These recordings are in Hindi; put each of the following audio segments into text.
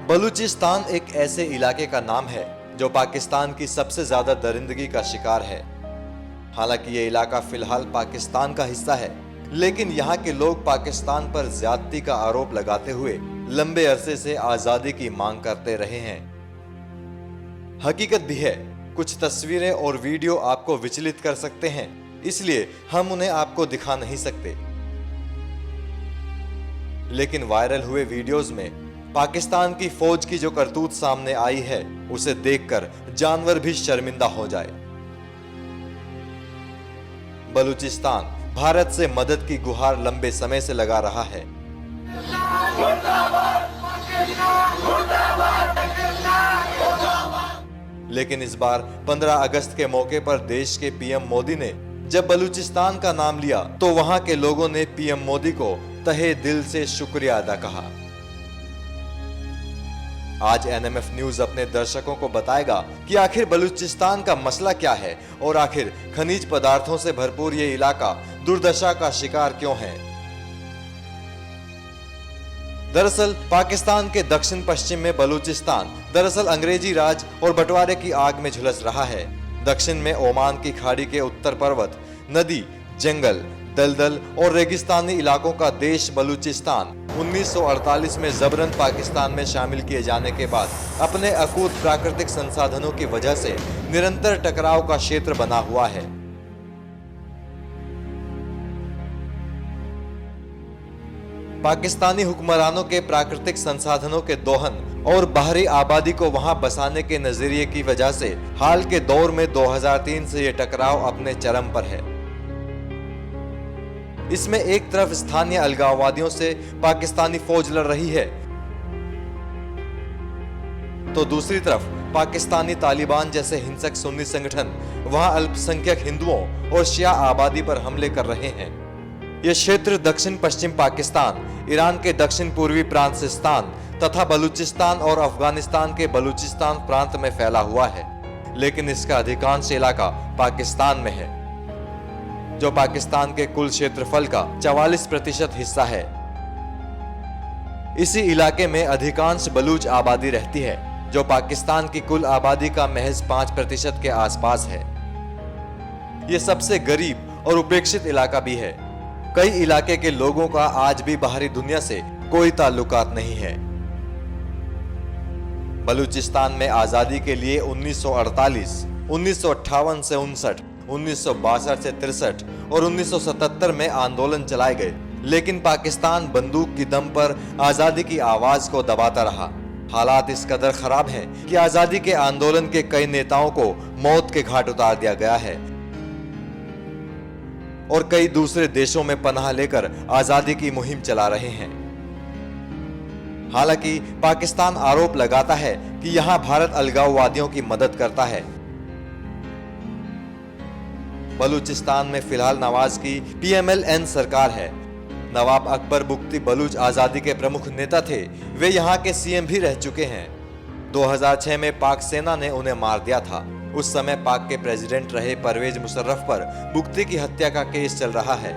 बलूचिस्तान एक ऐसे इलाके का नाम है जो पाकिस्तान की सबसे ज्यादा दरिंदगी का शिकार है। हालांकि ये इलाका फिलहाल पाकिस्तान का हिस्सा है, लेकिन यहाँ के लोग पाकिस्तान पर ज्यादती का आरोप लगाते हुए लंबे अरसे से आजादी की मांग करते रहे हैं। हकीकत भी है, कुछ तस्वीरें और वीडियो आपको विचलित कर सकते हैं, इसलिए हम उन्हें आपको दिखा नहीं सकते। लेकिन वायरल हुए वीडियोस में पाकिस्तान की फौज की जो करतूत सामने आई है, उसे देखकर जानवर भी शर्मिंदा हो जाए। बलूचिस्तान भारत से मदद की गुहार लंबे समय से लगा रहा है। लेकिन इस बार 15 अगस्त के मौके पर देश के पीएम मोदी ने जब बलूचिस्तान का नाम लिया तो वहां के लोगों ने पीएम मोदी को तहे दिल से शुक्रिया अदा कहा। आज एनएमएफ न्यूज अपने दर्शकों को बताएगा कि आखिर बलूचिस्तान का मसला क्या है और आखिर खनिज पदार्थों से भरपूर ये इलाका दुर्दशा का शिकार क्यों है। दरअसल पाकिस्तान के दक्षिण पश्चिम में बलूचिस्तान दरअसल अंग्रेजी राज और बंटवारे की आग में झुलस रहा है। दक्षिण में ओमान की खाड़ी के उत्तर पर्वत, नदी, जंगल, दलदल और रेगिस्तानी इलाकों का देश बलूचिस्तान 1948 में जबरन पाकिस्तान में शामिल किए जाने के बाद अपने अकूत प्राकृतिक संसाधनों की वजह से निरंतर टकराव का क्षेत्र बना हुआ है। पाकिस्तानी हुक्मरानों के प्राकृतिक संसाधनों के दोहन और बाहरी आबादी को वहां बसाने के नजरिए की वजह से हाल के दौर में 2003 से यह टकराव अपने चरम पर है। इसमें एक तरफ स्थानीय अलगाववादियों से पाकिस्तानी फौज लड़ रही है, तो दूसरी तरफ पाकिस्तानी तालिबान जैसे हिंसक सुन्नी संगठन वहां अल्पसंख्यक हिंदुओं और शिया आबादी पर हमले कर रहे हैं। यह क्षेत्र दक्षिण पश्चिम पाकिस्तान, ईरान के दक्षिण पूर्वी प्रांत सिस्तान तथा बलूचिस्तान और अफगानिस्तान के बलूचिस्तान प्रांत में फैला हुआ है, लेकिन इसका अधिकांश इलाका पाकिस्तान में है, जो पाकिस्तान के कुल क्षेत्रफल का 44% हिस्सा है। इसी इलाके में अधिकांश बलूच आबादी रहती है, जो पाकिस्तान की कुल आबादी का महज 5% के आसपास है। यह सबसे गरीब और उपेक्षित इलाका भी है। कई इलाके के लोगों का आज भी बाहरी दुनिया से कोई ताल्लुकात नहीं है। बलूचिस्तान में आजादी के लिए 1948, 1958 से 59, 1962 से 63 और 1977 में आंदोलन चलाए गए, लेकिन पाकिस्तान बंदूक की दम पर आजादी की आवाज को दबाता रहा। हालात इस कदर खराब हैं कि आजादी के आंदोलन के कई नेताओं को मौत के घाट उतार दिया गया है और कई दूसरे देशों में पनाह लेकर आजादी की मुहिम चला रहे हैं। हालांकि पाकिस्तान आरोप लगाता है कि यहां भारत अलगाववादियों की मदद करता है। बलूचिस्तान में फिलहाल नवाज की PMLN सरकार है। नवाब अकबर बुख्ती बलूच आजादी के प्रमुख नेता थे। वे यहाँ के CM भी रह चुके हैं। 2006 में पाक सेना ने उन्हें मार दिया था। उस समय पाक के प्रेसिडेंट रहे परवेज मुशर्रफ पर बुख्ती की हत्या का केस चल रहा है।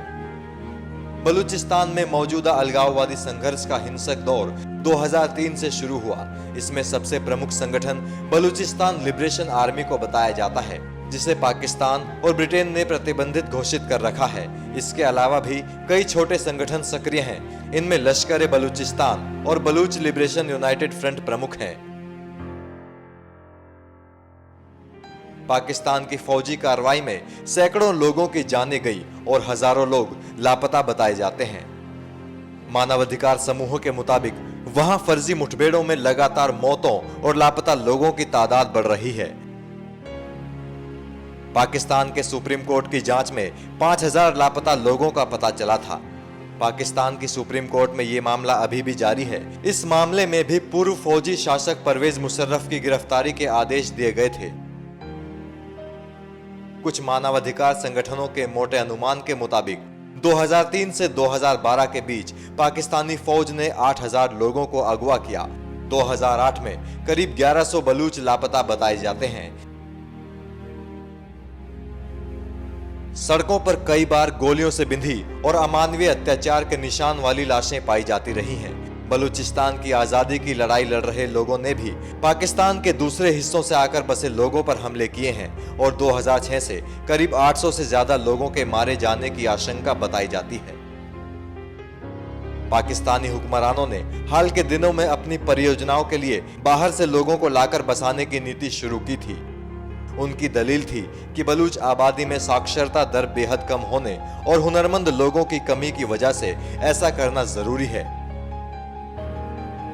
बलूचिस्तान में मौजूदा अलगाववादी संघर्ष का हिंसक दौर 2003 से शुरू हुआ। इसमें सबसे प्रमुख संगठन बलूचिस्तान लिबरेशन आर्मी को बताया जाता है, जिसे पाकिस्तान और ब्रिटेन ने प्रतिबंधित घोषित कर रखा है। इसके अलावा भी कई छोटे संगठन सक्रिय हैं। इनमें लश्कर ए बलूचिस्तान और बलूच लिबरेशन यूनाइटेड फ्रंट प्रमुख हैं। पाकिस्तान की फौजी कार्रवाई में सैकड़ों लोगों की जानें गई और हजारों लोग लापता बताए जाते हैं। मानवाधिकार समूहों के मुताबिक वहां फर्जी मुठभेड़ों में लगातार मौतों और लापता लोगों की तादाद बढ़ रही है। पाकिस्तान के सुप्रीम कोर्ट की जांच में 5000 लापता लोगों का पता चला था। पाकिस्तान की सुप्रीम कोर्ट में यह मामला अभी भी जारी है। इस मामले में भी पूर्व फौजी शासक परवेज मुशर्रफ की गिरफ्तारी के आदेश दिए गए थे। कुछ मानवाधिकार संगठनों के मोटे अनुमान के मुताबिक 2003 से 2012 के बीच पाकिस्तानी फौज ने 8000 लोगों को अगवा किया। 2008 में करीब 1100 बलूच लापता बताए जाते हैं। सड़कों पर कई बार गोलियों से बिंधी और अमानवीय अत्याचार के निशान वाली लाशें पाई जाती रही हैं। बलूचिस्तान की आजादी की लड़ाई लड़ रहे लोगों ने भी पाकिस्तान के दूसरे हिस्सों से आकर बसे लोगों पर हमले किए हैं और 2006 से करीब 800 से ज्यादा लोगों के मारे जाने की आशंका बताई जाती है। पाकिस्तानी हुक्मरानों ने हाल के दिनों में अपनी परियोजनाओं के लिए बाहर से लोगों को लाकर बसाने की नीति शुरू की थी। उनकी दलील थी कि बलूच आबादी में साक्षरता दर बेहद कम होने और हुनरमंद लोगों की कमी की वजह से ऐसा करना जरूरी है।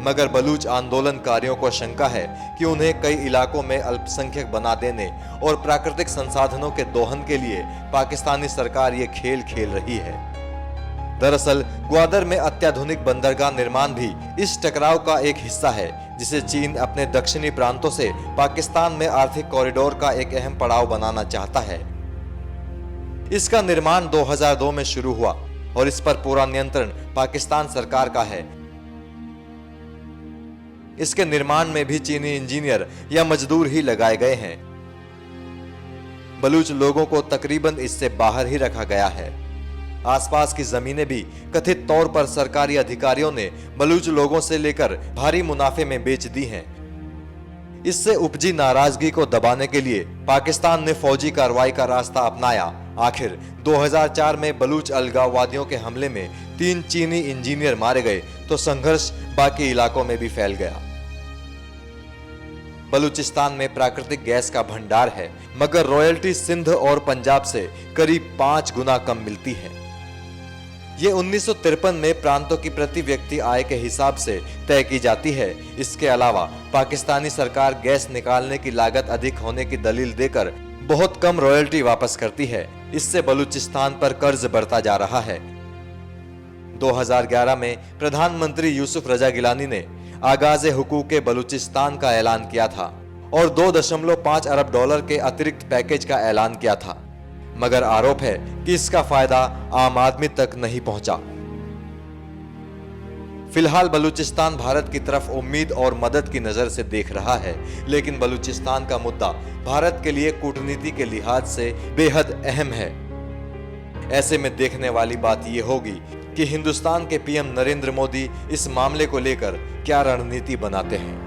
मगर बलूच आंदोलनकारियों को शंका है कि उन्हें कई इलाकों में अल्पसंख्यक बना देने और प्राकृतिक संसाधनों के दोहन के लिए पाकिस्तानी सरकार ये खेल खेल रही है। दरअसल ग्वादर में अत्याधुनिक बंदरगाह निर्माण भी इस टकराव का एक हिस्सा है, जिसे चीन अपने दक्षिणी प्रांतों से पाकिस्तान में आर्थिक कॉरिडोर का एक अहम पड़ाव बनाना चाहता है। इसका निर्माण 2002 में शुरू हुआ और इस पर पूरा नियंत्रण पाकिस्तान सरकार का है। इसके निर्माण में भी चीनी इंजीनियर या मजदूर ही लगाए गए हैं। बलूच लोगों को तकरीबन इससे बाहर ही रखा गया है। आसपास की जमीनें भी कथित तौर पर सरकारी अधिकारियों ने बलूच लोगों से लेकर भारी मुनाफे में बेच दी हैं। इससे उपजी नाराजगी को दबाने के लिए पाकिस्तान ने फौजी कार्रवाई का रास्ता अपनाया। आखिर 2004 में बलूच अलगाववादियों के हमले में 3 चीनी इंजीनियर मारे गए तो संघर्ष बाकी इलाकों में भी फैल गया। बलूचिस्तान में प्राकृतिक गैस का भंडार है, मगर रॉयल्टी सिंध और पंजाब से करीब 5 गुना कम मिलती है। ये 1953 में प्रांतों की प्रति व्यक्ति आय के हिसाब से तय की जाती है। इसके अलावा पाकिस्तानी सरकार गैस निकालने की लागत अधिक होने की दलील देकर बहुत कम रॉयल्टी वापस करती है। इससे बलूचिस्तान पर कर्ज बढ़ता जा रहा है। 2011 में प्रधानमंत्री यूसुफ रजा गिलानी ने आगाज़े हुकूक बलूचिस्तान का ऐलान किया था और 2.5 अरब डॉलर के अतिरिक्त पैकेज का ऐलान किया था, मगर आरोप है कि इसका फायदा आम आदमी तक नहीं पहुंचा। फिलहाल बलूचिस्तान भारत की तरफ उम्मीद और मदद की नजर से देख रहा है, लेकिन बलूचिस्तान का मुद्दा भारत के लिए कूटनीति के लिहाज से बेहद अहम है। ऐसे में देखने वाली बात यह होगी कि हिंदुस्तान के पीएम नरेंद्र मोदी इस मामले को लेकर क्या रणनीति बनाते हैं।